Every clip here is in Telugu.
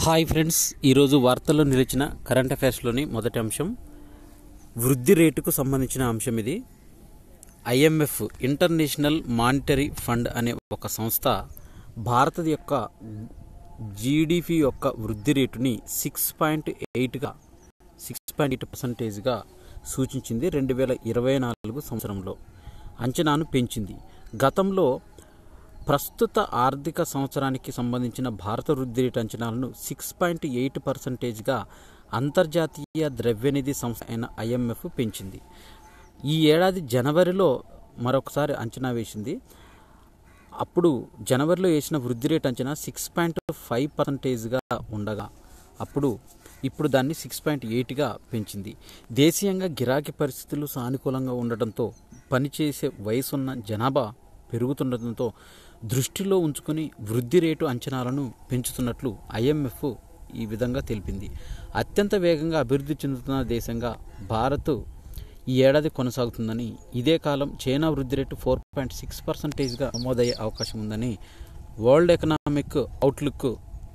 హాయ్ ఫ్రెండ్స్, ఈరోజు వార్తల్లో నిలిచిన కరెంట్ అఫైర్స్లోని మొదటి అంశం వృద్ధి రేటుకు సంబంధించిన అంశం. ఇది ఐఎంఎఫ్ ఇంటర్నేషనల్ మానిటరీ ఫండ్ అనే ఒక సంస్థ భారత యొక్క జీడిపి యొక్క వృద్ధి రేటుని 6.8% సూచించింది. 2024 సంవత్సరంలో అంచనాను పెంచింది. గతంలో ప్రస్తుత ఆర్థిక సంవత్సరానికి సంబంధించిన భారత వృద్ధి రేటు అంచనాలను 6.8%గా అంతర్జాతీయ ద్రవ్యనిధి సంస్థ అయిన ఐఎంఎఫ్ పెంచింది. ఈ ఏడాది జనవరిలో మరొకసారి అంచనా వేసింది. అప్పుడు జనవరిలో వేసిన వృద్ధి రేటు అంచనా 6.5%గా ఉండగా ఇప్పుడు దాన్ని 6.8గా పెంచింది. దేశీయంగా గిరాకీ పరిస్థితులు సానుకూలంగా ఉండటంతో పనిచేసే వయసున్న జనాభా పెరుగుతుండటంతో దృష్టిలో ఉంచుకుని వృద్ధి రేటు అంచనాలను పెంచుతున్నట్లు ఐఎంఎఫ్ ఈ విధంగా తెలిపింది. అత్యంత వేగంగా అభివృద్ధి చెందుతున్న దేశంగా భారత్ ఈ ఏడాది కొనసాగుతుందని, ఇదే కాలం చైనా వృద్ధి రేటు 4.6%గా నమోదయ్యే అవకాశం ఉందని వరల్డ్ ఎకనామిక్ అవుట్లుక్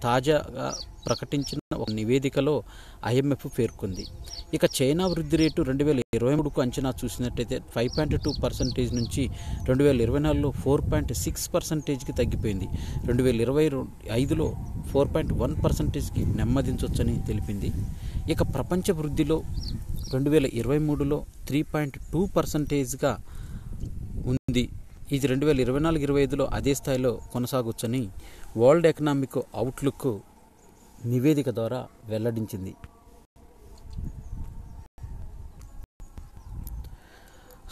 తాజాగా ప్రకటించిన ఒక నివేదికలో ఐఎంఎఫ్ పేర్కొంది. ఇక చైనా వృద్ధి రేటు 2023కు అంచనా చూసినట్టయితే 5.2% నుంచి 2024లో 4.6%కి తగ్గిపోయింది. 2025లో 4.1%కి నెమ్మదించవచ్చని తెలిపింది. ఇక ప్రపంచ వృద్ధిలో 2023లో 3.2%గా ఉంది. ఇది 2024-25లో అదే స్థాయిలో కొనసాగొచ్చని వరల్డ్ ఎకనామిక్ అవుట్లుక్ నివేదిక ద్వారా వెల్లడించింది.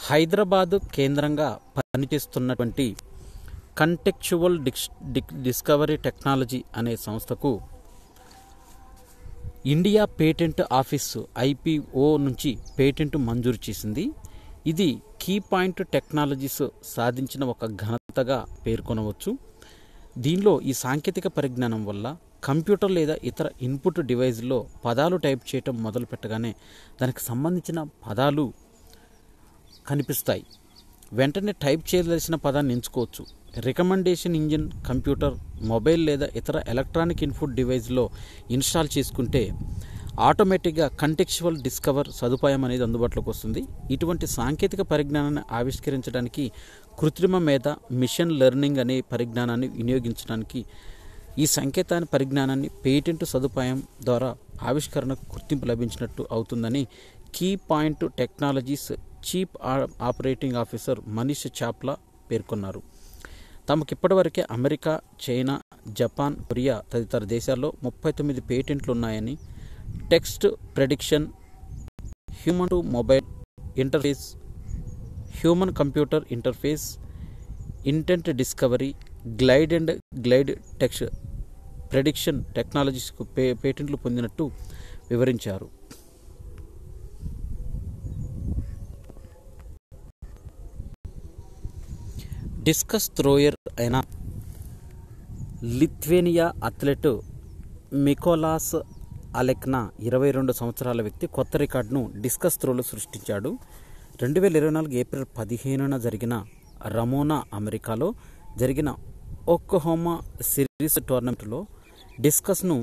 హైదరాబాద్ కేంద్రంగా పనిచేస్తున్నటువంటి కంటెక్చువల్ డిస్కవరీ టెక్నాలజీ అనే సంస్థకు ఇండియా పేటెంట్ ఆఫీసు ఐపీఓ నుంచి పేటెంట్ మంజూరు చేసింది. ఇది కీ పాయింట్ టెక్నాలజీస్ సాధించిన ఒక ఘనతగా పేర్కొనవచ్చు. దీనిలో ఈ సాంకేతిక పరిజ్ఞానం వల్ల కంప్యూటర్ లేదా ఇతర ఇన్పుట్ డివైజ్లో పదాలు టైప్ చేయటం మొదలు పెట్టగానే దానికి సంబంధించిన పదాలు కనిపిస్తాయి. వెంటనే టైప్ చేయదలసిన పదాన్ని ఎంచుకోవచ్చు. రికమెండేషన్ ఇంజిన్ కంప్యూటర్, మొబైల్ లేదా ఇతర ఎలక్ట్రానిక్ ఇన్పుట్ డివైజ్లో ఇన్స్టాల్ చేసుకుంటే ఆటోమేటిక్గా కంటెక్చువల్ డిస్కవర్ సదుపాయం అనేది అందుబాటులోకి వస్తుంది. ఇటువంటి సాంకేతిక పరిజ్ఞానాన్ని ఆవిష్కరించడానికి కృత్రిమ మేధ, మిషన్ లెర్నింగ్ అనే పరిజ్ఞానాన్ని వినియోగించడానికి ఈ సంకేతాన్ని పరిజ్ఞానాన్ని పేటెంట్ సదుపాయం ద్వారా ఆవిష్కరణకు గుర్తింపు లభించినట్టు అవుతుందని key point technologies chief operating officer Manish Chapla పేర్కొన్నారు. తమకు ఇప్పటివరకే అమెరికా, చైనా, జపాన్, కొరియా తదితర దేశాల్లో 39 పేటెంట్లు ఉన్నాయని, text prediction, human to mobile interface, human computer interface, intent discovery, glide and glide text prediction టెక్నాలజీస్కు పేటెంట్లు పొందినట్టు వివరించారు. డిస్కస్ థ్రోయర్ అయిన లిథ్వేనియా అథ్లెట్ మికోలాస్ అలెక్నా 22 సంవత్సరాల వ్యక్తి కొత్త రికార్డును డిస్కస్ త్రోలో సృష్టించాడు. 2024 ఏప్రిల్ 15న జరిగిన రమోనా అమెరికాలో జరిగిన ఒక్లహోమా సిరీస్ టోర్నమెంట్లో డిస్కస్ను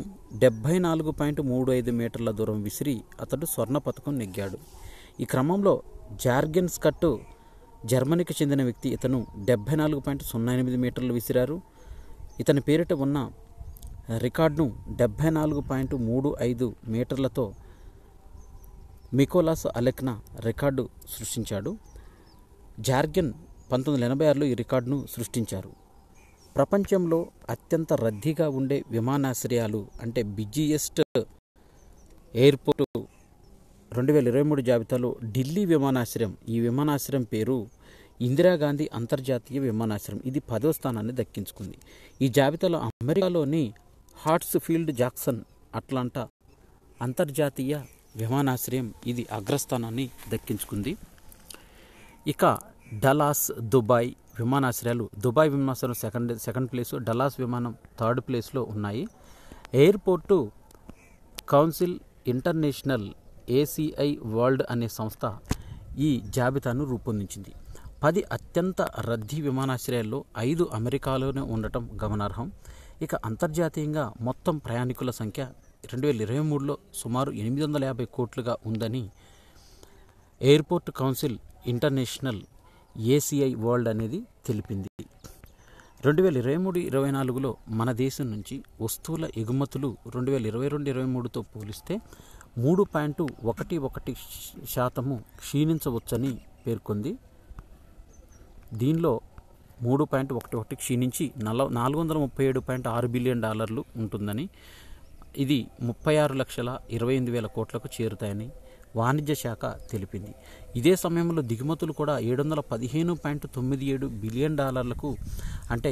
74.35 మీటర్ల దూరం విసిరి అతడు స్వర్ణ పతకం నెగ్గాడు. ఈ క్రమంలో జార్గెన్ స్కట్ జర్మనీకి చెందిన వ్యక్తి ఇతను 74.08 మీటర్లు విసిరారు. ఇతని పేరిట ఉన్న రికార్డును 74.35 మీటర్లతో మికోలాస్ అలెక్నా రికార్డు సృష్టించాడు. జార్గెన్ 1986లో ఈ రికార్డును సృష్టించారు. ప్రపంచంలో అత్యంత రద్దీగా ఉండే విమానాశ్రయాలు అంటే బిజీయెస్ట్ ఎయిర్పోర్టు 2023 జాబితాలో ఢిల్లీ విమానాశ్రయం, ఈ విమానాశ్రయం పేరు ఇందిరాగాంధీ అంతర్జాతీయ విమానాశ్రయం, ఇది 10వ స్థానాన్ని దక్కించుకుంది. ఈ జాబితాలో అమెరికాలోని హార్ట్స్ఫీల్డ్ జాక్సన్ అట్లాంటా అంతర్జాతీయ విమానాశ్రయం ఇది అగ్రస్థానాన్ని దక్కించుకుంది. ఇక డలాస్, దుబాయ్ విమానాశ్రయాలు, దుబాయ్ విమానాశ్రయం సెకండ్ ప్లేసు, డలాస్ విమానం థర్డ్ ప్లేస్లో ఉన్నాయి. Airport council international ACI world అనే సంస్థ ఈ జాబితాను రూపొందించింది. 10 అత్యంత రద్దీ విమానాశ్రయాల్లో 5 అమెరికాలోనే ఉండటం గమనార్హం. ఇక అంతర్జాతీయంగా మొత్తం ప్రయాణికుల సంఖ్య 2023లో సుమారు 850 కోట్లుగా ఉందని airport council international ACI world అనేది తెలిపింది. 2023-24లో మన దేశం నుంచి వస్తువుల ఎగుమతులు 2022-23తో పోలిస్తే 3.11% క్షీణించవచ్చని పేర్కొంది. దీనిలో 3.11 క్షీణించి $437.6 బిలియన్ ఉంటుందని, ఇది 36,28,000 కోట్లకు చేరుతాయని వాణిజ్య శాఖ తెలిపింది. ఇదే సమయంలో దిగుమతులు కూడా $715.97 బిలియన్ అంటే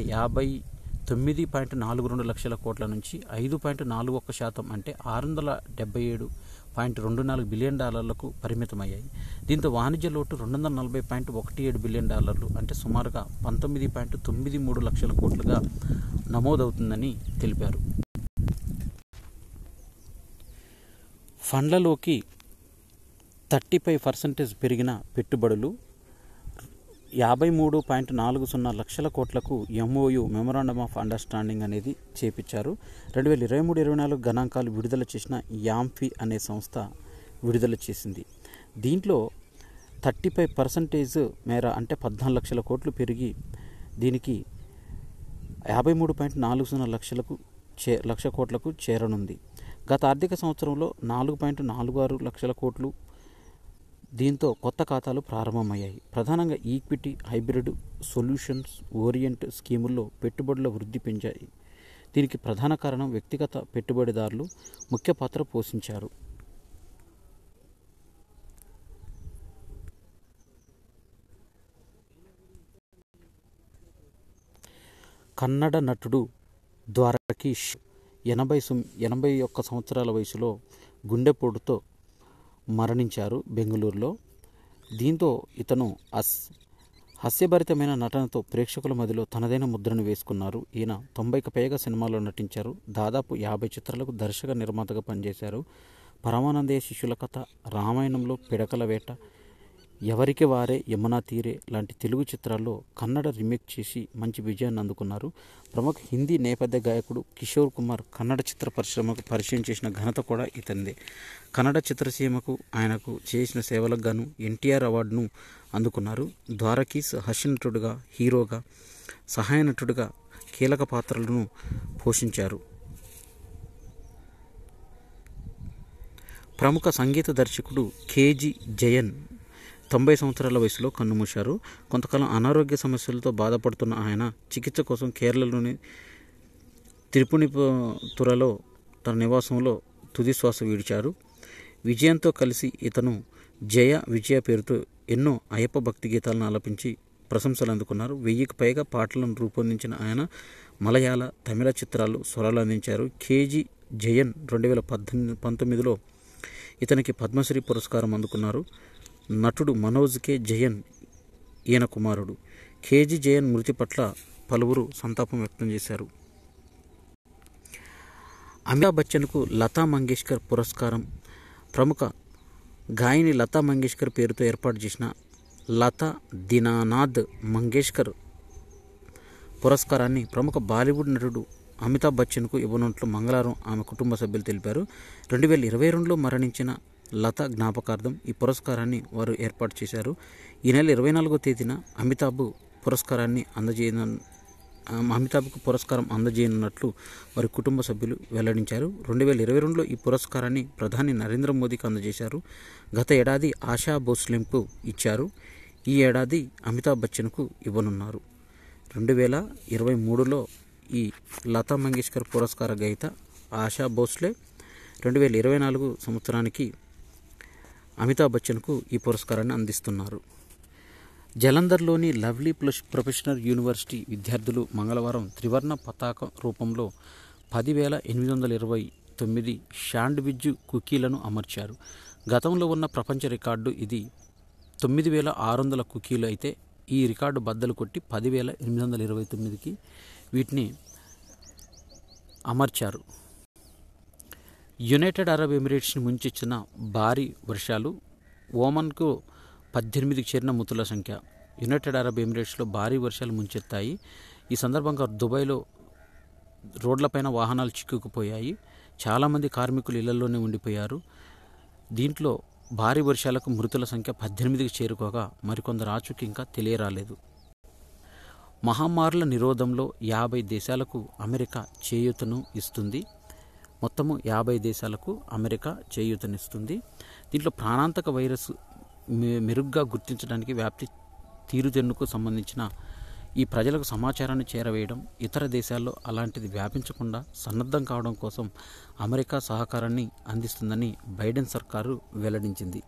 59.42 లక్షల కోట్ల నుంచి 5.41% అంటే $677.24 బిలియన్ పరిమితమయ్యాయి. దీంతో వాణిజ్య లోటు $240.17 బిలియన్ అంటే సుమారుగా 19.93 లక్షల కోట్లుగా నమోదవుతుందని తెలిపారు. ఫండ్లలోకి 35% పెరిగిన పెట్టుబడులు 53.40 లక్షల కోట్లకు ఎంఓయు మెమొరాండమ్ ఆఫ్ అండర్స్టాండింగ్ అనేది చేపించారు. 2023-24 గణాంకాలు విడుదల చేసిన యాంఫీ అనే సంస్థ విడుదల చేసింది. దీంట్లో 35% మేర అంటే 14 లక్షల కోట్లు పెరిగి దీనికి 53.40 లక్ష కోట్లకు చేరనుంది. గత ఆర్థిక సంవత్సరంలో 4.46 లక్షల కోట్లు. దీంతో కొత్త ఖాతాలు ప్రారంభమయ్యాయి. ప్రధానంగా ఈక్విటీ, హైబ్రిడ్, సొల్యూషన్స్ ఓరియంట్ స్కీముల్లో పెట్టుబడుల వృద్ధి పెంచాయి. దీనికి ప్రధాన కారణం వ్యక్తిగత పెట్టుబడిదారులు ముఖ్య పాత్ర పోషించారు. కన్నడ నటుడు ద్వారకీష్ 81 సంవత్సరాల వయసులో గుండెపోటుతో మరణించారు బెంగళూరులో. దీంతో ఇతను హాస్యభరితమైన నటనతో ప్రేక్షకుల మధ్యలో తనదైన ముద్రను వేసుకున్నారు. ఈయన 90కి పైగా సినిమాల్లో నటించారు. దాదాపు 50 చిత్రాలకు దర్శక నిర్మాతగా పనిచేశారు. పరమానందయ్య శిష్యుల కథ, రామాయణంలో పిడకల వేట, ఎవరికి వారే, యమునా తీరే లాంటి తెలుగు చిత్రాల్లో కన్నడ రీమేక్ చేసి మంచి విజయాన్ని అందుకున్నారు. ప్రముఖ హిందీ నేపథ్య గాయకుడు కిషోర్ కుమార్ కన్నడ చిత్ర పరిశ్రమకు పరిచయం చేసిన ఘనత కూడా ఇతందే. కన్నడ చిత్రసీమకు ఆయనకు చేసిన సేవలకు గాను ఎన్టీఆర్ అవార్డును అందుకున్నారు. ద్వారకీస్ హాస్య నటుడుగా, హీరోగా, సహాయ నటుడుగా కీలక పాత్రలను పోషించారు. ప్రముఖ సంగీత దర్శకుడు కేజీ జయన్ 90 సంవత్సరాల వయసులో కన్నుమూశారు. కొంతకాలం అనారోగ్య సమస్యలతో బాధపడుతున్న ఆయన చికిత్స కోసం కేరళలోని తిరుపునితురలో తన నివాసంలో తుదిశ్వాస విడిచారు. విజయంతో కలిసి ఇతను జయ విజయ పేరుతో ఎన్నో అయ్యప్ప భక్తి గీతాలను ఆలపించి ప్రశంసలు అందుకున్నారు. 1000కి పైగా పాటలను రూపొందించిన ఆయన మలయాళ, తమిళ చిత్రాల్లో స్వరాలు అందించారు. కేజీ జయన్ 2019లో ఇతనికి పద్మశ్రీ పురస్కారం అందుకున్నారు. నటుడు మనోజ్ కే జయన్ ఈయన కుమారుడు. కేజీ జయన్ మృతి పట్ల పలువురు సంతాపం వ్యక్తం చేశారు. అమితాబ్ బచ్చన్కు లతా మంగేష్కర్ పురస్కారం. ప్రముఖ గాయని లతా మంగేష్కర్ పేరుతో ఏర్పాటు చేసిన లతా దీనానాథ్ మంగేష్కర్ పురస్కారాన్ని ప్రముఖ బాలీవుడ్ నటుడు అమితాబ్ బచ్చన్కు ఇవ్వనున్నట్లు మంగళవారం ఆమె కుటుంబ సభ్యులు తెలిపారు. 2022లో మరణించిన లత జ్ఞాపకార్థం ఈ పురస్కారాన్ని వారు ఏర్పాటు చేశారు. ఈ నెల 24వ తేదీన అమితాబ్కు పురస్కారం అందజేయనున్నట్లు వారి కుటుంబ సభ్యులు వెల్లడించారు. 2022లో ఈ పురస్కారాన్ని ప్రధాని నరేంద్ర మోదీకి అందజేశారు. గత ఏడాది ఆశా భోస్లేకు ఇచ్చారు. ఈ ఏడాది అమితాబ్ బచ్చన్కు ఇవ్వనున్నారు. 2023లో ఈ లతా మంగేష్కర్ పురస్కార గ్రహీత ఆశా భోస్లే 2024 సంవత్సరానికి అమితాబ్ బచ్చన్కు ఈ పురస్కారాన్ని అందిస్తున్నారు. జలంధర్లోని లవ్లీ ప్రొఫెషనల్ యూనివర్సిటీ విద్యార్థులు మంగళవారం త్రివర్ణ పతాక రూపంలో 10,829 శాండ్విచ్ కుకీలను అమర్చారు. గతంలో ఉన్న ప్రపంచ రికార్డు ఇది 9,600 కుకీలు అయితే ఈ రికార్డు బద్దలు కొట్టి 10,829కి వీటిని అమర్చారు. యునైటెడ్ అరబ్ ఎమిరేట్స్ని ముంచెత్తిన భారీ వర్షాలు. ఓమన్కు 18కి చేరిన మృతుల సంఖ్య. యునైటెడ్ అరబ్ ఎమిరేట్స్లో భారీ వర్షాలు ముంచెత్తాయి. ఈ సందర్భంగా దుబాయ్లో రోడ్లపైన వాహనాలు చిక్కుకుపోయాయి. చాలామంది కార్మికులు ఇళ్లలోనే ఉండిపోయారు. దీంట్లో భారీ వర్షాలకు మృతుల సంఖ్య 18కి చేరుకోగా మరికొందరు ఆచూకీ ఇంకా తెలియరాలేదు. మహమ్మారుల నిరోధంలో 50 దేశాలకు అమెరికా చేయూతను ఇస్తుంది. మొత్తము 50 దేశాలకు అమెరికా చేయూతనిస్తుంది. దీంట్లో ప్రాణాంతక వైరస్ మెరుగ్గా గుర్తించడానికి వ్యాప్తి తీరుతెన్నుకు సంబంధించిన ఈ ప్రజలకు సమాచారాన్ని చేరవేయడం, ఇతర దేశాల్లో అలాంటిది వ్యాపించకుండా సన్నద్ధం కావడం కోసం అమెరికా సహకారాన్ని అందిస్తుందని బైడెన్ సర్కారు వెల్లడించింది.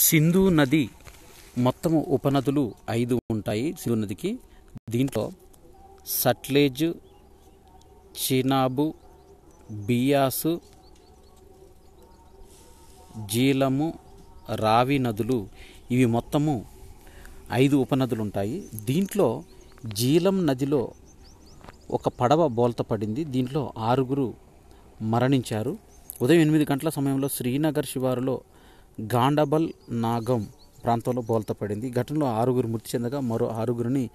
సింధు నది మొత్తము ఉపనదులు 5 ఉంటాయి సింధు నదికి. దీంట్లో సట్లెజ్, చినాబు, బియాసు, జీలము, రావి నదులు ఇవి మొత్తము 5 ఉపనదులు ఉంటాయి. దీంట్లో జీలం నదిలో ఒక పడవ బోల్తా పడింది. దీంట్లో 6 మరణించారు. ఉదయం 8 గంటల సమయంలో శ్రీనగర్ శివారులో గాండబల్ నాగం ప్రాంతంలో బోల్తా పడింది. ఘటనలో 6 మృతి చెందగా మరో 6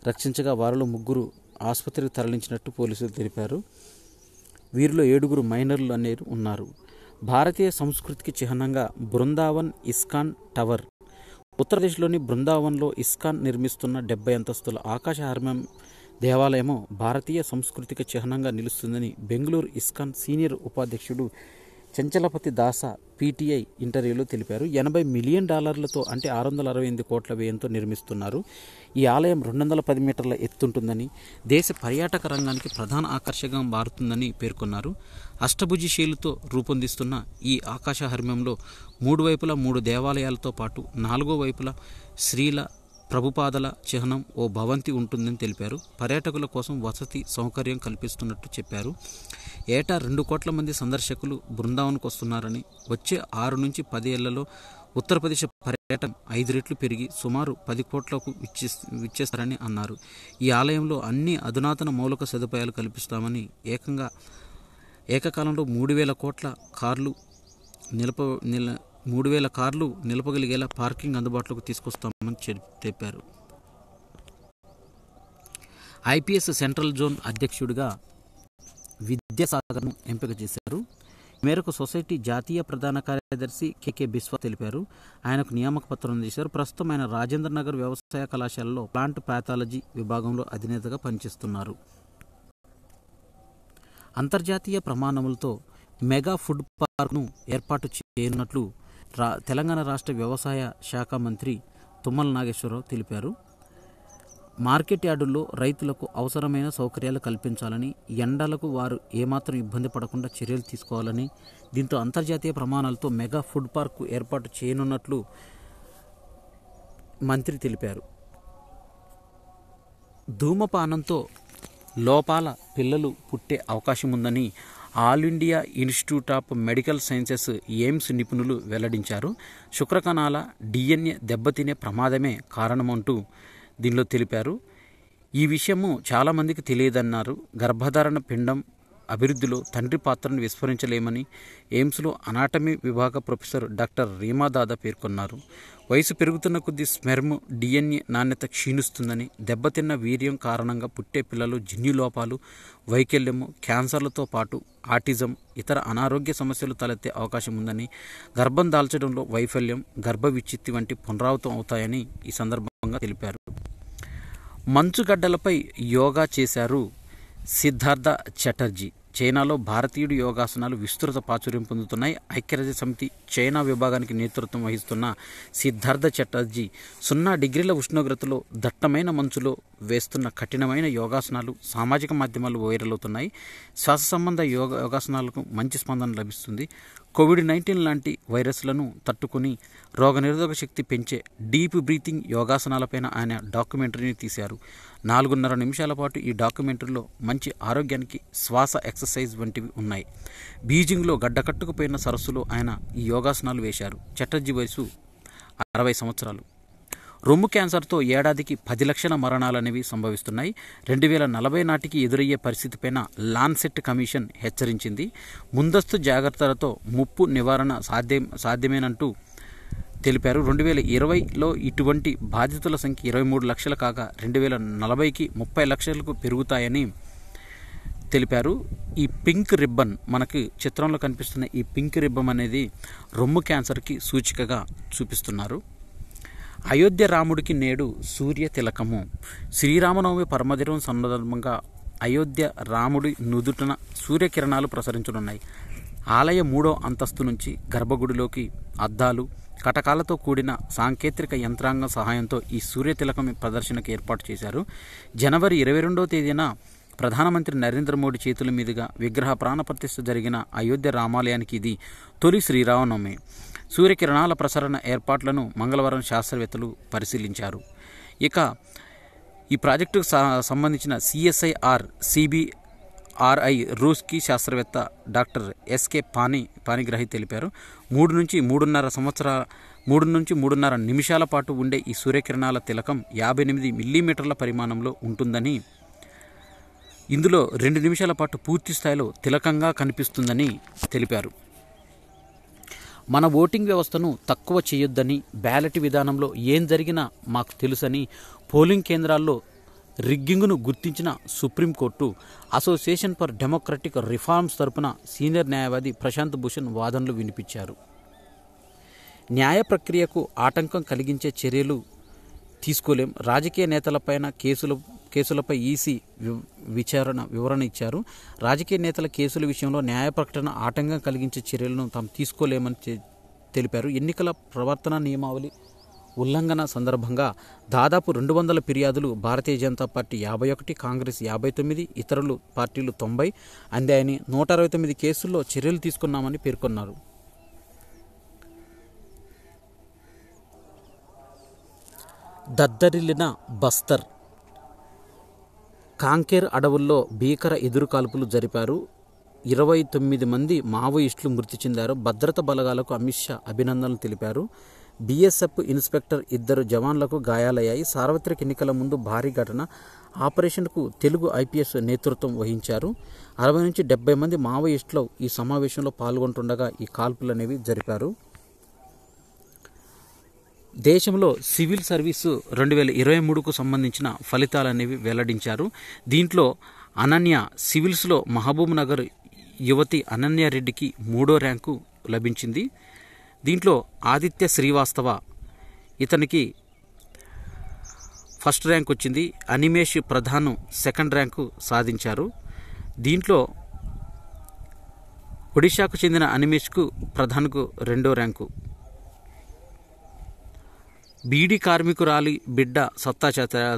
రక్షించగా వారిలో 3 ఆసుపత్రికి తరలించినట్టు పోలీసులు తెలిపారు. వీరిలో 7 మైనర్లు అనేరు ఉన్నారు. భారతీయ సంస్కృతికి చిహ్నంగా బృందావన్ ఇస్కాన్ టవర్. ఉత్తరప్రదేశ్లోని బృందావన్లో ఇస్కాన్ నిర్మిస్తున్న 70 అంతస్తుల ఆకాశ హార్మ్యం దేవాలయము భారతీయ సంస్కృతికి చిహ్నంగా నిలుస్తుందని బెంగళూరు ఇస్కాన్ సీనియర్ ఉపాధ్యక్షుడు చంచలపతి దాస పీటీఐ ఇంటర్వ్యూలో తెలిపారు. $80 మిలియన్ అంటే 668 కోట్ల వ్యయంతో నిర్మిస్తున్నారు. ఈ ఆలయం 210 మీటర్ల ఎత్తుంటుందని, దేశ పర్యాటక రంగానికి ప్రధాన ఆకర్షణగా మారుతుందని పేర్కొన్నారు. అష్టభుజి శైలితో రూపొందిస్తున్న ఈ ఆకాశ హర్మ్యంలో 3 వైపులా 3 దేవాలయాలతో పాటు 4వ వైపులా శ్రీల ప్రభుపాదల చిహ్నం ఓ భవంతి ఉంటుందని తెలిపారు. పర్యాటకుల కోసం వసతి సౌకర్యం కల్పిస్తున్నట్టు చెప్పారు. ఏటా 2 కోట్ల మంది సందర్శకులు బృందావన్కు వస్తున్నారని, వచ్చే 6 నుంచి 10 ఏళ్లలో ఉత్తరప్రదేశ్ పర్యటన 5 రెట్లు పెరిగి సుమారు 10 కోట్లకు విచ్చేస్తారని అన్నారు. ఈ ఆలయంలో అన్ని అధునాతన మౌలిక సదుపాయాలు కల్పిస్తామని, ఏకకాలంలో 3,000 కార్లు నిలపగలిగేలా పార్కింగ్ అందుబాటులోకి తీసుకొస్తామని చెప్పారు. ఐపీఎస్ సెంట్రల్ జోన్ అధ్యక్షుడిగా విద్యాసాగర్ను ఎంపిక చేశారు. ఈ మేరకు సొసైటీ జాతీయ ప్రధాన కార్యదర్శి కెకే బిస్వా తెలిపారు. ఆయనకు నియామక పత్రం చేశారు. ప్రస్తుతం ఆయన రాజేంద్ర నగర్ వ్యవసాయ కళాశాలలో ప్లాంట్ పాథాలజీ విభాగంలో అధినేతగా పనిచేస్తున్నారు. అంతర్జాతీయ ప్రమాణములతో మెగా ఫుడ్ పార్క్ను ఏర్పాటు చేయనున్నట్లు తెలంగాణ రాష్ట్ర వ్యవసాయ శాఖ మంత్రి తుమ్మల నాగేశ్వరరావు తెలిపారు. మార్కెట్ యార్డుల్లో రైతులకు అవసరమైన సౌకర్యాలు కల్పించాలని, ఎండలకు వారు ఏమాత్రం ఇబ్బంది పడకుండా చర్యలు తీసుకోవాలని, దీంతో అంతర్జాతీయ ప్రమాణాలతో మెగా ఫుడ్ పార్క్ ఏర్పాటు చేయనున్నట్లు మంత్రి తెలిపారు. ధూమపానంతో లోపాల పిల్లలు పుట్టే అవకాశం ఉందని all India institute of medical sciences AIIMS నిపుణులు వెల్లడించారు. శుక్రకణాల DNA దెబ్బతినే ప్రమాదమే కారణమంటూ దీనిలో తెలిపారు. ఈ విషయము చాలామందికి తెలియదన్నారు. గర్భధారణ పిండం అభివృద్ధిలో తండ్రి పాత్రను విస్మరించలేమని ఎయిమ్స్లో అనాటమీ విభాగ ప్రొఫెసర్ డాక్టర్ రీమా దాదా పేర్కొన్నారు. వయసు పెరుగుతున్న కొద్దీ స్పెర్మ్ DNA నాణ్యత క్షీణిస్తుందని, దెబ్బతిన్న వీర్యం కారణంగా పుట్టే పిల్లలు జన్యులోపాలు, వైకల్యము, క్యాన్సర్లతో పాటు ఆటిజం, ఇతర అనారోగ్య సమస్యలు తలెత్తే అవకాశం ఉందని, గర్భం దాల్చడంలో వైఫల్యం, గర్భ విచ్ఛిత్తి వంటి పునరావృతం అవుతాయని ఈ సందర్భంగా తెలిపారు. మంచుగడ్డలపై యోగా చేశారు సిద్ధార్థ చటర్జీ. చైనాలో భారతీయుడు యోగాసనాలు విస్తృత ప్రాచుర్యం పొందుతున్నాయి. ఐక్యరాజ్య సమితి చైనా విభాగానికి నేతృత్వం వహిస్తున్న సిద్ధార్థ చటర్జీ 0 డిగ్రీల ఉష్ణోగ్రతలో దట్టమైన మంచులో వేస్తున్న కఠినమైన యోగాసనాలు సామాజిక మాధ్యమాలు వైరల్ అవుతున్నాయి. శ్వాస సంబంధ యోగాసనాలకు మంచి స్పందన లభిస్తుంది. కోవిడ్-19 లాంటి వైరస్లను తట్టుకుని రోగనిరోధక శక్తి పెంచే డీప్ బ్రీతింగ్ యోగాసనాలపైన ఆయన డాక్యుమెంటరీని తీశారు. 4.5 నిమిషాల పాటు ఈ డాక్యుమెంటరీలో మంచి ఆరోగ్యానికి శ్వాస ఎక్సర్సైజ్ వంటివి ఉన్నాయి. బీజింగ్లో గడ్డకట్టుకుపోయిన సరస్సులో ఆయన ఈ యోగాసనాలు వేశారు. చటర్జీ వయసు 60 సంవత్సరాలు. రొమ్ము క్యాన్సర్తో ఏడాదికి 10 లక్షల మరణాలనేవి సంభవిస్తున్నాయి. 2040 నాటికి ఎదురయ్యే పరిస్థితిపైన లాన్సెట్ కమిషన్ హెచ్చరించింది. ముందస్తు జాగ్రత్తలతో ముప్పు నివారణ సాధ్యమేనంటూ తెలిపారు. 2020లో ఇటువంటి బాధితుల సంఖ్య 23 లక్షలు కాగా 2040కి 30 లక్షలకు పెరుగుతాయని తెలిపారు. ఈ పింక్ రిబ్బన్, మనకి చిత్రంలో కనిపిస్తున్న ఈ పింక్ రిబ్బన్ అనేది రొమ్ము క్యాన్సర్కి సూచికగా చూపిస్తున్నారు. అయోధ్య రాముడికి నేడు సూర్య తిలకము. శ్రీరామనవమి పరమదినం సందర్భంగా అయోధ్య రాముడి నుదుటన సూర్యకిరణాలు ప్రసరించనున్నాయి. ఆలయ 3వ అంతస్తు నుంచి గర్భగుడిలోకి అద్దాలు, కటకాలతో కూడిన సాంకేతిక యంత్రాంగం సహాయంతో ఈ సూర్యతిలకం ప్రదర్శనకు ఏర్పాటు చేశారు. జనవరి 22వ తేదీన ప్రధానమంత్రి నరేంద్ర మోడీ చేతుల మీదుగా విగ్రహ ప్రాణప్రతిష్ఠ జరిగిన అయోధ్య రామాలయానికి ఇది తొలి శ్రీరామనవమి. సూర్యకిరణాల ప్రసరణ ఏర్పాట్లను మంగళవారం శాస్త్రవేత్తలు పరిశీలించారు. ఇక ఈ ప్రాజెక్టుకు సంబంధించిన CSIR CBRI రూస్కి శాస్త్రవేత్త డాక్టర్ SK పానిగ్రాహి తెలిపారు. 3 నుంచి 3.5 నిమిషాల పాటు ఉండే ఈ సూర్యకిరణాల తిలకం 58 మిల్లీమీటర్ల పరిమాణంలో ఉంటుందని, ఇందులో 2 నిమిషాల పాటు పూర్తి స్థాయిలో తిలకంగా కనిపిస్తుందని తెలిపారు. మన ఓటింగ్ వ్యవస్థను తక్కువ చేయొద్దని, బ్యాలెట్ విధానంలో ఏం జరిగినా మాకు తెలుసని, పోలింగ్ కేంద్రాల్లో రిగ్గింగ్ను గుర్తించిన supreme court association for democratic reforms తరపున సీనియర్ న్యాయవాది ప్రశాంత్ భూషణ్ వాదనలు వినిపించారు. న్యాయ ప్రక్రియకు ఆటంకం కలిగించే చర్యలు తీసుకోలేం. రాజకీయ నేతలపైన కేసులపై ఈసీ వివరణ ఇచ్చారు. రాజకీయ నేతల కేసుల విషయంలో న్యాయ ప్రకటన ఆటంకం కలిగించే చర్యలను తాము తీసుకోలేమని తెలిపారు. ఎన్నికల ప్రవర్తన నియమావళి ఉల్లంఘన సందర్భంగా దాదాపు 200 ఫిర్యాదులు భారతీయ జనతా పార్టీ 51, కాంగ్రెస్ 59, ఇతరులు పార్టీలు 90 అందాయని, 169 కేసుల్లో చర్యలు తీసుకున్నామని పేర్కొన్నారు. దద్దరిల్లిన బస్తర్. కాంకేర్ అడవుల్లో భీకర ఎదురుకాల్పులు జరిపారు. 29 మంది మావోయిస్టులు మృతి చెందారు. భద్రతా బలగాలకు అమిత్ షా అభినందనలు తెలిపారు. BSF ఇన్స్పెక్టర్ 2 జవాన్లకు గాయాలయ్యాయి. సార్వత్రిక ఎన్నికల ముందు భారీ ఘటన. ఆపరేషన్కు తెలుగు IPS నేతృత్వం వహించారు. 60 నుంచి 70 మంది మావోయిస్టులు ఈ సమావేశంలో పాల్గొంటుండగా ఈ కాల్పులు అనేవి జరిపారు. దేశంలో సివిల్ సర్వీసు 2023కు సంబంధించిన ఫలితాలు అనేవి వెల్లడించారు. దీంట్లో అనన్య సివిల్స్లో మహబూబ్ నగర్ యువతి అనన్య రెడ్డికి 3వ ర్యాంకు లభించింది. దీంట్లో ఆదిత్య శ్రీవాస్తవ ఇతనికి ఫస్ట్ ర్యాంక్ వచ్చింది. అనిమేష్ ప్రధాన్ సెకండ్ ర్యాంకు సాధించారు. దీంట్లో ఒడిశాకు చెందిన అనిమేష్కు ప్రధాన్కు 2వ ర్యాంకు. బీడీ కార్మికురాలి బిడ్డ సత్తా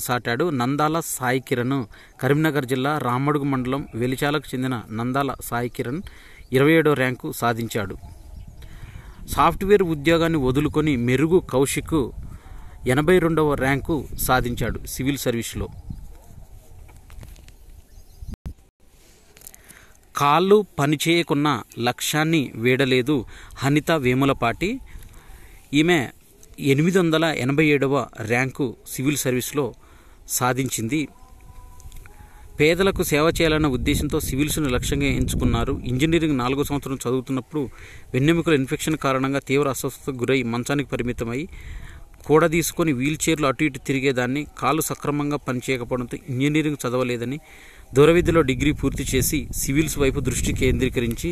సాటాడు. నందాల సాయి కిరణ్ కరీంనగర్ జిల్లా రామడుగు మండలం వెలిచాలకు చెందిన నందాల సాయి కిరణ్ 27వ ర్యాంకు సాధించాడు. సాఫ్ట్వేర్ ఉద్యోగాన్ని వదులుకొని మెరుగు కౌశిక్ 82వ ర్యాంకు సాధించాడు సివిల్ సర్వీస్లో. కాళ్ళు పనిచేయకున్న లక్ష్యాన్ని వీడలేదు హనిత వేములపాటి. ఈమె 887వ ర్యాంకు సివిల్ సర్వీస్లో సాధించింది. పేదలకు సేవ చేయాలన్న ఉద్దేశంతో సివిల్స్ను లక్ష్యంగా ఎంచుకున్నారు. ఇంజనీరింగ్ 4వ సంవత్సరం చదువుతున్నప్పుడు వెన్నెముకల ఇన్ఫెక్షన్ కారణంగా తీవ్ర అస్వస్థతకు గురై మంచానికి పరిమితమై కూడ తీసుకొని వీల్ చైర్లో అటు ఇటు తిరిగేదాన్ని. కాళ్ళు సక్రమంగా పనిచేయకపోవడంతో ఇంజనీరింగ్ చదవలేదని దూర విద్యలో డిగ్రీ పూర్తి చేసి సివిల్స్ వైపు దృష్టి కేంద్రీకరించి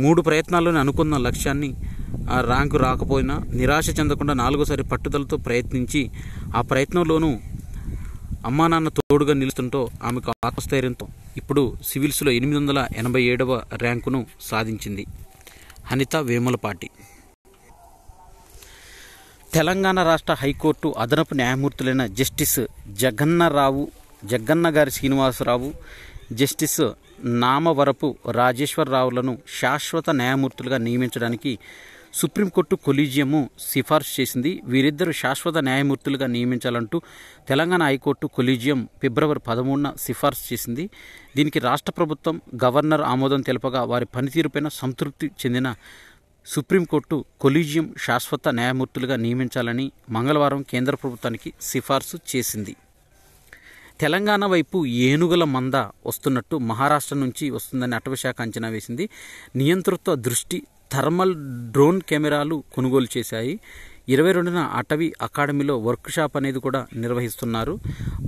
3 ప్రయత్నాల్లోనే అనుకున్న లక్ష్యాన్ని ఆ ర్యాంకు రాకపోయినా నిరాశ చెందకుండా 4వసారి పట్టుదలతో ప్రయత్నించి ఆ ప్రయత్నంలోనూ అమ్మా నాన్న తోడుగా నిలుస్తుంటో ఆమెకు ఆత్మస్థైర్యంతో ఇప్పుడు సివిల్స్లో 887వ ర్యాంకును సాధించింది హనిత వేములపాటి. తెలంగాణ రాష్ట్ర హైకోర్టు అదనపు న్యాయమూర్తులైన జస్టిస్ జగన్నగారి శ్రీనివాసరావు, జస్టిస్ నామవరపు రాజేశ్వరరావులను శాశ్వత న్యాయమూర్తులుగా నియమించడానికి సుప్రీంకోర్టు కొలీజియము సిఫార్సు చేసింది. వీరిద్దరూ శాశ్వత న్యాయమూర్తులుగా నియమించాలంటూ తెలంగాణ హైకోర్టు కొలీజియం ఫిబ్రవరి 13న సిఫార్సు చేసింది. దీనికి రాష్ట్ర ప్రభుత్వం గవర్నర్ ఆమోదం తెలపగా వారి పనితీరుపైన సంతృప్తి చెందిన సుప్రీంకోర్టు కొలీజియం శాశ్వత న్యాయమూర్తులుగా నియమించాలని మంగళవారం కేంద్ర ప్రభుత్వానికి సిఫార్సు చేసింది. తెలంగాణ వైపు ఏనుగుల మంద వస్తున్నట్టు మహారాష్ట్ర నుంచి వస్తుందని అటవీశాఖ అంచనా వేసింది. నియంతృత్వ దృష్టి థర్మల్ డ్రోన్ కెమెరాలు కొనుగోలు చేశాయి. 22న అటవీ అకాడమీలో వర్క్షాప్ అనేది కూడా నిర్వహిస్తున్నారు.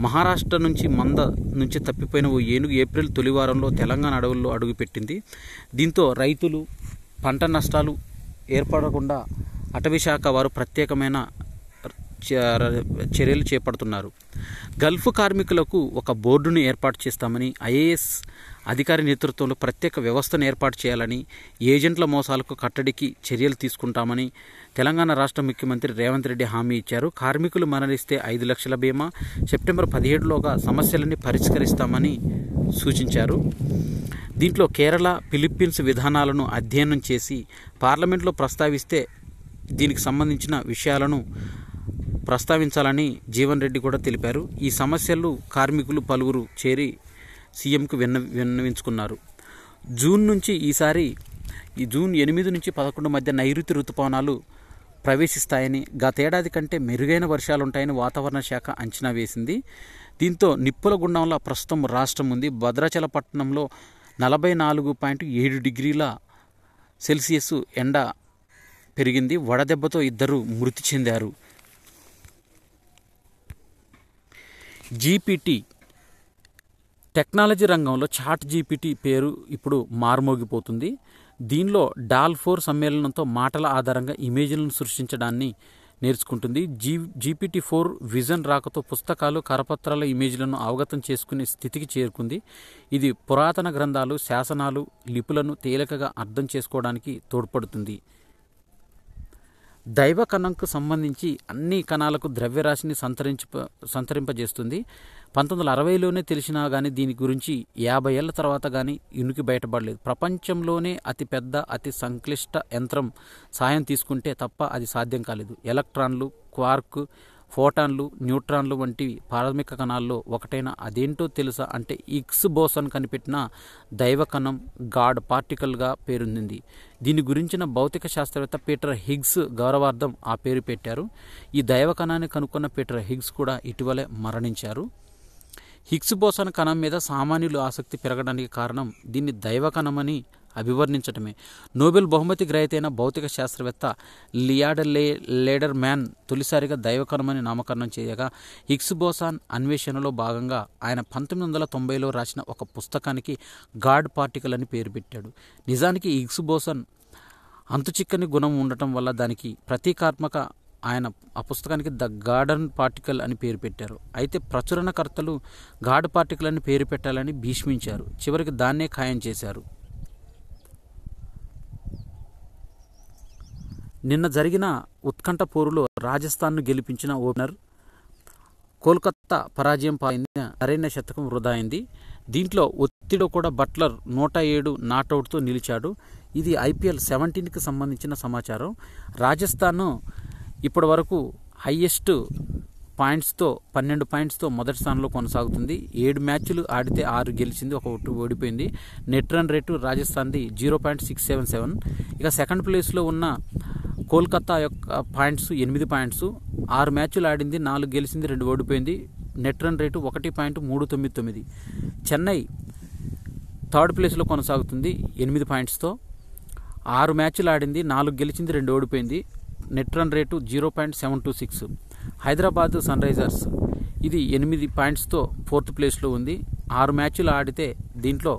మహారాష్ట్ర నుంచి మంద నుంచి తప్పిపోయిన ఓ ఏనుగు ఏప్రిల్ తొలి వారంలో తెలంగాణ అడవుల్లో అడుగుపెట్టింది. దీంతో రైతులు పంట నష్టాలు ఏర్పడకుండా అటవీ శాఖ వారు ప్రత్యేకమైన చర్యలు చేపడుతున్నారు. గల్ఫ్ కార్మికులకు ఒక బోర్డును ఏర్పాటు చేస్తామని, ఐఏఎస్ అధికారి నేతృత్వంలో ప్రత్యేక వ్యవస్థను ఏర్పాటు చేయాలని, ఏజెంట్ల మోసాలకు కట్టడికి చర్యలు తీసుకుంటామని తెలంగాణ రాష్ట్ర ముఖ్యమంత్రి రేవంత్ రెడ్డి హామీ ఇచ్చారు. కార్మికులు మరణిస్తే 5 లక్షల బీమా, సెప్టెంబర్ 17లోగా సమస్యలన్నీ పరిష్కరిస్తామని సూచించారు. దీంట్లో కేరళ, ఫిలిప్పీన్స్ విధానాలను అధ్యయనం చేసి పార్లమెంట్లో ప్రస్తావిస్తే దీనికి సంబంధించిన విషయాలను ప్రస్తావించాలని జీవన్ రెడ్డి కూడా తెలిపారు. ఈ సమస్యలు కార్మికులు పలువురు చేరి సీఎంకు విన్నవించుకున్నారు. జూన్ 8 నుంచి 11 మధ్య నైరుతి రుతుపవనాలు ప్రవేశిస్తాయని, గతేడాది కంటే మెరుగైన వర్షాలుంటాయని వాతావరణ శాఖ అంచనా వేసింది. దీంతో నిప్పుల గుండంలో ప్రస్తుతం రాష్ట్రం ఉంది. భద్రాచలపట్నంలో 44.7 డిగ్రీల సెల్సియస్ ఎండ పెరిగింది. వడదెబ్బతో 2 మృతి చెందారు. జీపీటీ టెక్నాలజీ రంగంలో చాట్ జీపీటీ పేరు ఇప్పుడు మారుమోగిపోతుంది. దీనిలో DALL-4 సమ్మేళనంతో మాటల ఆధారంగా ఇమేజ్లను సృష్టించడాన్ని నేర్చుకుంటుంది. GPT-4 విజన్ రాకతో పుస్తకాలు, కరపత్రాల ఇమేజ్లను అవగతం చేసుకునే స్థితికి చేరుకుంది. ఇది పురాతన గ్రంథాలు, శాసనాలు, లిపులను తేలికగా అర్థం చేసుకోవడానికి తోడ్పడుతుంది. దైవ కణంకు సంబంధించి అన్ని కణాలకు ద్రవ్యరాశిని సంతరింపజేస్తుంది. 1960లోనే తెలిసినా కానీ దీని గురించి 50 ఏళ్ల తర్వాత కానీ ఇనికి బయటపడలేదు. ప్రపంచంలోనే అతిపెద్ద, అతి సంక్లిష్ట యంత్రం సాయం తీసుకుంటే తప్ప అది సాధ్యం కాలేదు. ఎలక్ట్రాన్లు, క్వార్క్, ఫోటాన్లు, న్యూట్రాన్లు వంటి ప్రాథమిక కణాల్లో ఒకటైన అదేంటో తెలుసా అంటే హిగ్స్ బోసన్ కనిపెట్టిన దైవ కణం గాడ్ పార్టికల్గా పేరొందింది. దీని గురించిన భౌతిక శాస్త్రవేత్త పీటర్ హిగ్స్ గౌరవార్థం ఆ పేరు పెట్టారు. ఈ దైవ కణాన్ని కనుక్కున్న పీటర్ హిగ్స్ కూడా ఇటీవలే మరణించారు. హిగ్స్ బోసన్ కణం మీద సామాన్యులు ఆసక్తి పెరగడానికి కారణం దీన్ని దైవ కణమని అభివర్ణించటమే. నోబెల్ బహుమతి గ్రహీతైన భౌతిక శాస్త్రవేత్త లియాడ్ లేడర్ మ్యాన్ తొలిసారిగా దైవకణమని నామకరణం చేయగా, హిగ్స్ బోసాన్ అన్వేషణలో భాగంగా ఆయన 1990లో రాసిన ఒక పుస్తకానికి గాడ్ పార్టికల్ అని పేరు పెట్టాడు. నిజానికి హిగ్స్ బోసాన్ అంతుచిక్కని గుణం ఉండటం వల్ల దానికి ప్రతీకాత్మక ఆయన ఆ పుస్తకానికి ద గార్డెన్ పార్టికల్ అని పేరు పెట్టారు. అయితే ప్రచురణకర్తలు గాడ్ పార్టికల్ అని పేరు పెట్టాలని భీష్మించారు. చివరికి దాన్నే ఖాయం చేశారు. నిన్న జరిగిన ఉత్కంఠ పోరులో రాజస్థాన్ను గెలిపించిన ఓపెనర్ కోల్కతా పరాజయం పాలైంది. సరైన శతకం వృధా అయింది. దీంట్లో ఒత్తిడిలో కూడా బట్లర్ 107 నాట్అవుట్తో నిలిచాడు. ఇది IPL 17కి సంబంధించిన సమాచారం. రాజస్థాన్ ఇప్పటి వరకు హైయెస్ట్ పాయింట్స్తో 12 పాయింట్స్తో మొదటి స్థానంలో కొనసాగుతుంది. 7 మ్యాచ్లు ఆడితే 6 గెలిచింది, 1 ఓడిపోయింది. నెట్ రన్ రేటు రాజస్థాన్ది 0.677. ఇక సెకండ్ ప్లేస్లో ఉన్న కోల్కతా యొక్క పాయింట్స్ 8 పాయింట్స్. 6 మ్యాచ్లు ఆడింది, 4 గెలిచింది, 2 ఓడిపోయింది. Net run rate 1.399. Chennai third ప్లేస్లో కొనసాగుతుంది 8 పాయింట్స్తో. 6 మ్యాచ్లు ఆడింది, 4 గెలిచింది, 2 ఓడిపోయింది. Net run rate 0.726. Hyderabad Sunrisers ఇది 8 పాయింట్స్తో 4th ప్లేస్లో ఉంది. 6 మ్యాచ్లు ఆడితే దీంట్లో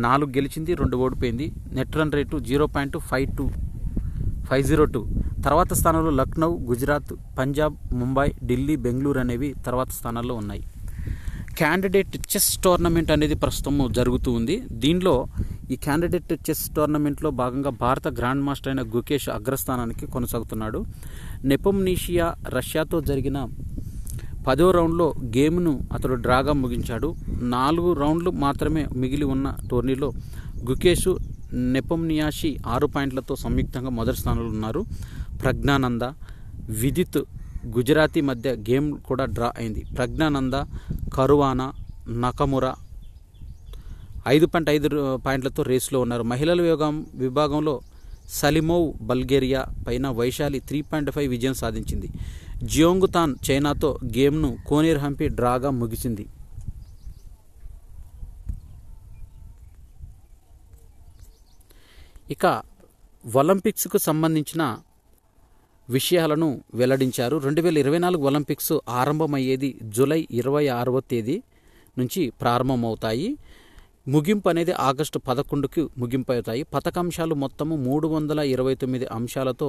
4 గెలిచింది, 2 ఓడిపోయింది. Net run rate 0.502. తర్వాత స్థానంలో లక్నో, గుజరాత్, పంజాబ్, ముంబై, ఢిల్లీ, బెంగళూరు అనేవి తర్వాత స్థానాల్లో ఉన్నాయి. క్యాండిడేట్ చెస్ టోర్నమెంట్ అనేది ప్రస్తుతం జరుగుతూ ఉంది. దీనిలో ఈ క్యాండిడేట్ చెస్ టోర్నమెంట్లో భాగంగా భారత గ్రాండ్ మాస్టర్ అయిన గుకేష్ అగ్రస్థానానికి కొనసాగుతున్నాడు. నెపోమ్నీషియా రష్యాతో జరిగిన 10వ రౌండ్లో గేమ్ను అతడు డ్రాగా ముగించాడు. 4 రౌండ్లు మాత్రమే మిగిలి ఉన్న టోర్నీలో గుకేష్, నెపోమ్నియాషి 6 పాయింట్లతో సంయుక్తంగా మొదటి స్థానంలో ఉన్నారు. ప్రజ్ఞానంద, విదిత్ గుజరాతీ మధ్య గేమ్ కూడా డ్రా అయింది. ప్రజ్ఞానంద, కరువానా, నకమురా 5.5 పాయింట్లతో రేసులో ఉన్నారు. మహిళల విభాగంలో సలిమోవ్ బల్గేరియా పైన వైశాలి 3.5 విజయం సాధించింది. జియోంగుతాన్ చైనాతో గేమ్ను కోనేరు హంపి డ్రాగా ముగిసింది. ఇక ఒలింపిక్స్కు సంబంధించిన విషయాలను వెల్లడించారు. 2024 ఒలింపిక్స్ ఆరంభమయ్యేది జూలై 26వ తేదీ నుంచి ప్రారంభమవుతాయి. ముగింపు అనేది ఆగస్టు 11కి ముగింపు అవుతాయి. పథకాంశాలు మొత్తము 329 అంశాలతో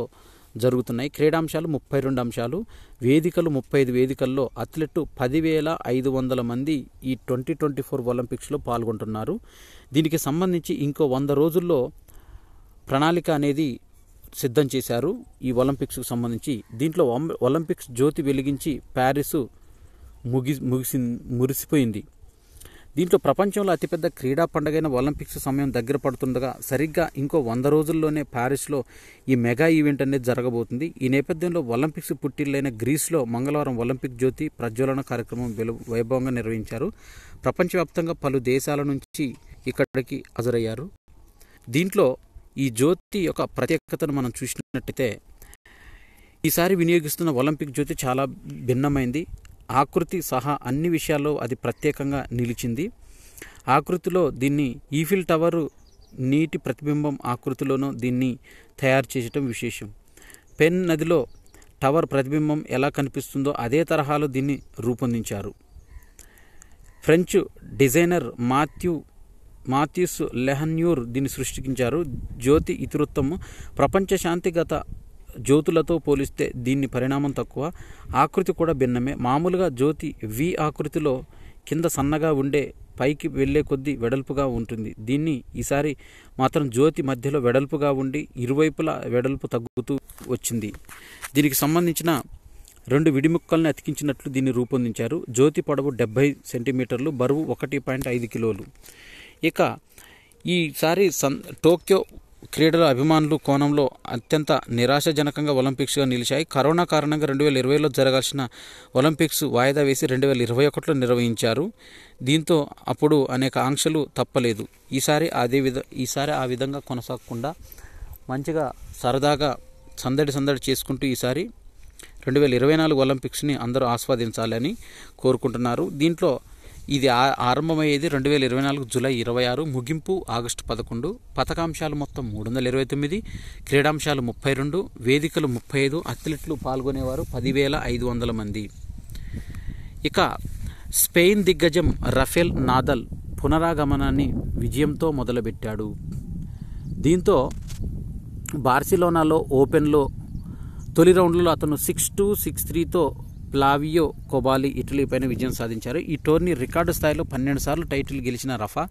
జరుగుతున్నాయి. క్రీడాంశాలు 32 అంశాలు, వేదికలు 35 వేదికల్లో అథ్లెట్ 10,500 మంది ఈ 2024 ఒలింపిక్స్లో పాల్గొంటున్నారు. దీనికి సంబంధించి ఇంకో 100 రోజుల్లో ప్రణాళిక అనేది సిద్ధం చేశారు ఈ ఒలింపిక్స్కు సంబంధించి. దీంట్లో ఒలింపిక్స్ జ్యోతి వెలిగించి ప్యారిస్ మురిసిపోయింది. దీంట్లో ప్రపంచంలో అతిపెద్ద క్రీడా పండుగైన ఒలింపిక్స్ సమయం దగ్గర పడుతుండగా సరిగ్గా ఇంకో 100 రోజుల్లోనే ప్యారిస్లో ఈ మెగా ఈవెంట్ అనేది జరగబోతుంది. ఈ నేపథ్యంలో ఒలింపిక్స్ పుట్టిల్లైన గ్రీస్లో మంగళవారం ఒలింపిక్ జ్యోతి ప్రజ్వలన కార్యక్రమం వైభవంగా నిర్వహించారు. ప్రపంచవ్యాప్తంగా పలు దేశాల నుంచి ఇక్కడికి హాజరయ్యారు. దీంట్లో ఈ జ్యోతి యొక్క ప్రత్యేకతను మనం చూసినట్టయితే ఈసారి వినియోగిస్తున్న ఒలింపిక్ జ్యోతి చాలా భిన్నమైంది. ఆకృతి సహా అన్ని విషయాల్లో అది ప్రత్యేకంగా నిలిచింది. ఆకృతిలో దీన్ని ఈఫిల్ టవర్ నీటి ప్రతిబింబం ఆకృతిలోనూ దీన్ని తయారు చేయడం విశేషం. పెన్ నదిలో టవర్ ప్రతిబింబం ఎలా కనిపిస్తుందో అదే తరహాలో దీన్ని రూపొందించారు. ఫ్రెంచ్ డిజైనర్ మాథ్యూస్ లెహన్యూర్ దీన్ని సృష్టించారు. జ్యోతి ఇతివృత్తము ప్రపంచ శాంతిగత జ్యోతులతో పోలిస్తే దీన్ని పరిణామం తక్కువ, ఆకృతి కూడా భిన్నమే. మామూలుగా జ్యోతి వి ఆకృతిలో కింద సన్నగా ఉండే పైకి వెళ్లే కొద్దీ వెడల్పుగా ఉంటుంది. దీన్ని ఈసారి మాత్రం జ్యోతి మధ్యలో వెడల్పుగా ఉండి ఇరువైపులా వెడల్పు తగ్గుతూ వచ్చింది. దీనికి సంబంధించిన 2 విడిముక్కల్ని అతికించినట్లు దీన్ని రూపొందించారు. జ్యోతి పొడవు 70 సెంటీమీటర్లు, బరువు 1.5 కిలోలు. ఇక ఈసారి టోక్యో క్రీడల అభిమానులు కోణంలో అత్యంత నిరాశాజనకంగా ఒలింపిక్స్గా నిలిచాయి. కరోనా కారణంగా 2020లో జరగాల్సిన ఒలింపిక్స్ వాయిదా వేసి 2021లో నిర్వహించారు. దీంతో అప్పుడు అనేక ఆంక్షలు తప్పలేదు. ఈసారి ఆ విధంగా కొనసాగకుండా మంచిగా సరదాగా సందడి చేసుకుంటూ ఈసారి 2024 ఒలింపిక్స్ని అందరూ ఆస్వాదించాలని కోరుకుంటున్నారు. దీంట్లో ఇది ఆరంభమయ్యేది 2024 జూలై 26, ముగింపు ఆగస్టు 11. పథకాంశాలు మొత్తం 329, క్రీడాంశాలు 32, వేదికలు 35, అథ్లెట్లు పాల్గొనేవారు 10,500 మంది. ఇక స్పెయిన్ దిగ్గజం రఫెల్ నాదల్ పునరాగమనాన్ని విజయంతో మొదలుపెట్టాడు. దీంతో బార్సిలోనాలో ఓపెన్లో తొలి రౌండ్లో అతను 6-2, 6-3తో ఫ్లావియో కొబాలి ఇటలీపైన విజయం సాధించారు. ఈ టోర్నీ రికార్డు స్థాయిలో 12 సార్లు టైటిల్ గెలిచిన రఫా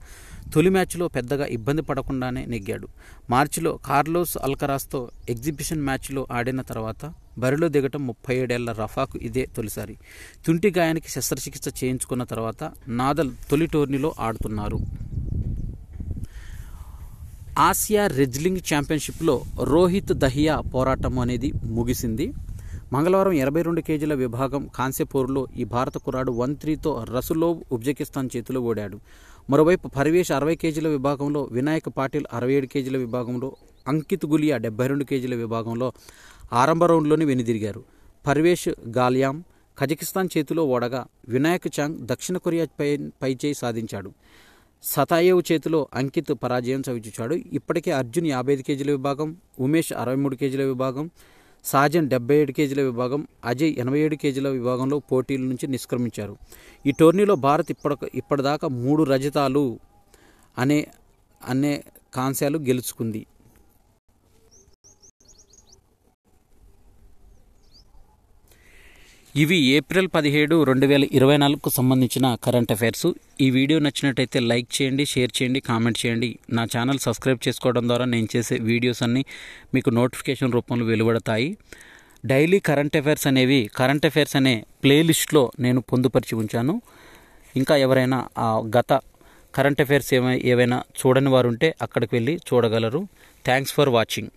తొలి మ్యాచ్లో పెద్దగా ఇబ్బంది పడకుండానే నెగ్గాడు. మార్చిలో కార్లోస్ అల్కరాజ్తో ఎగ్జిబిషన్ మ్యాచ్లో ఆడిన తర్వాత బరిలో దిగటం 37 ఏళ్ల రఫాకు ఇదే తొలిసారి. తుంటి గాయానికి శస్త్రచికిత్స చేయించుకున్న తర్వాత నాదల్ తొలి టోర్నీలో ఆడుతున్నారు. ఆసియా రెజ్లింగ్ ఛాంపియన్షిప్లో రోహిత్ దహియా పోరాటం అనేది ముగిసింది. మంగళవారం 82 కేజీల విభాగం కాంస్య పోరులో ఈ భారత కుర్రాడు 1-3తో రసులోవ్ ఉజ్బెకిస్తాన్ చేతిలో ఓడాడు. మరోవైపు పర్వేష్ 60 కేజీల విభాగంలో, వినాయక్ పాటిల్ 67 కేజీల విభాగంలో, అంకిత్ గులియా 72 కేజీల విభాగంలో ఆరంభ రౌండ్లోనే వెనుదిరిగారు. పర్వేష్ గాల్యాం కజకిస్తాన్ చేతిలో ఓడగా వినాయక్ చాంగ్ దక్షిణ కొరియా పైచేయి సాధించాడు. సతాయేవ్ చేతిలో అంకిత్ పరాజయం చవిచూశాడు. ఇప్పటికే అర్జున్ 55 కేజీల విభాగం, ఉమేష్ 63 కేజీల విభాగం, సాజన్ 77 కేజీల విభాగం, అజయ్ 87 కేజీల విభాగంలో పోటీల నుంచి నిష్క్రమించారు. ఈ టోర్నీలో భారత్ ఇప్పటిదాకా 3 రజతాలు అనే కాంస్యాలు గెలుచుకుంది. ఇవి ఏప్రిల్ 17, 2024కు సంబంధించిన కరెంట్ అఫైర్స్. ఈ వీడియో నచ్చినట్టయితే లైక్ చేయండి, షేర్ చేయండి, కామెంట్ చేయండి. నా ఛానల్ సబ్స్క్రైబ్ చేసుకోవడం ద్వారా నేను చేసే వీడియోస్ అన్నీ మీకు నోటిఫికేషన్ రూపంలో వెలువడతాయి. డైలీ కరెంట్ అఫైర్స్ అనే ప్లేలిస్ట్లో నేను పొందుపరిచి ఉంచాను. ఇంకా ఎవరైనా ఆ గత కరెంట్ అఫైర్స్ ఏవైనా చూడని వారు ఉంటే అక్కడికి వెళ్ళి చూడగలరు. Thanks for watching.